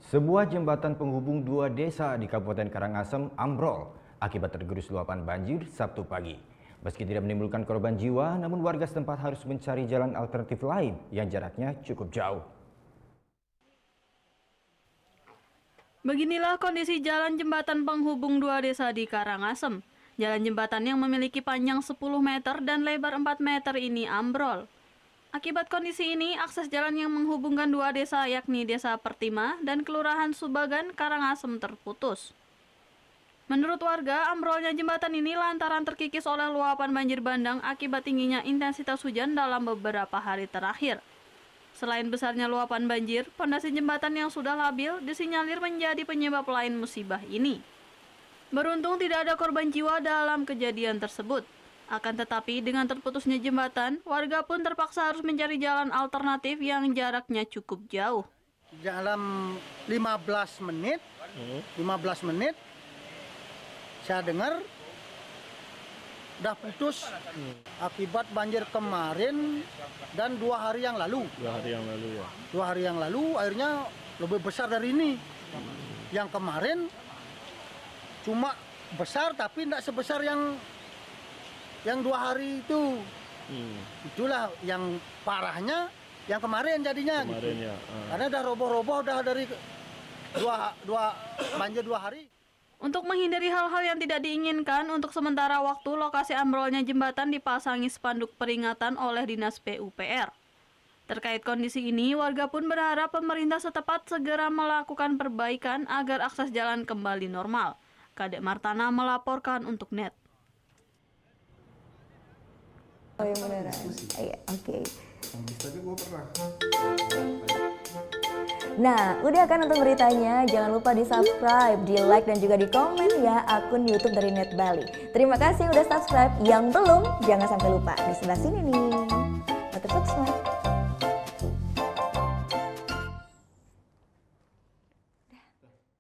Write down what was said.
Sebuah jembatan penghubung dua desa di Kabupaten Karangasem ambrol akibat tergerus luapan banjir Sabtu pagi. Meski tidak menimbulkan korban jiwa, namun warga setempat harus mencari jalan alternatif lain yang jaraknya cukup jauh. Beginilah kondisi jalan jembatan penghubung dua desa di Karangasem. Jalan jembatan yang memiliki panjang 10 meter dan lebar 4 meter ini ambrol. Akibat kondisi ini, akses jalan yang menghubungkan dua desa yakni Desa Pertima dan Kelurahan Subagan, Karangasem terputus. Menurut warga, ambrolnya jembatan ini lantaran terkikis oleh luapan banjir bandang akibat tingginya intensitas hujan dalam beberapa hari terakhir. Selain besarnya luapan banjir, pondasi jembatan yang sudah labil disinyalir menjadi penyebab lain musibah ini. Beruntung tidak ada korban jiwa dalam kejadian tersebut. Akan tetapi dengan terputusnya jembatan, warga pun terpaksa harus mencari jalan alternatif yang jaraknya cukup jauh. Dalam 15 menit saya dengar udah putus akibat banjir kemarin dan 2 hari yang lalu. 2 hari yang lalu ya. 2 hari yang lalu airnya lebih besar dari ini. Yang kemarin cuma besar tapi tidak sebesar yang 2 hari itu. Itulah yang parahnya yang kemarin jadinya. Kemarin gitu. Ya. Karena udah roboh-roboh udah dari banjir 2 hari. Untuk menghindari hal-hal yang tidak diinginkan, untuk sementara waktu lokasi ambrolnya jembatan dipasangi spanduk peringatan oleh Dinas PUPR. Terkait kondisi ini, warga pun berharap pemerintah setempat segera melakukan perbaikan agar akses jalan kembali normal. Kadek Martana melaporkan untuk NET. Oh yang beneran? Iya, oke. Tapi gue pernah. Nah, udah kan nonton beritanya? Jangan lupa di subscribe, di like, dan juga di komen ya akun YouTube dari Net Bali. Terima kasih udah subscribe. Yang belum, jangan sampai lupa. Di sebelah sini nih. Subscribe.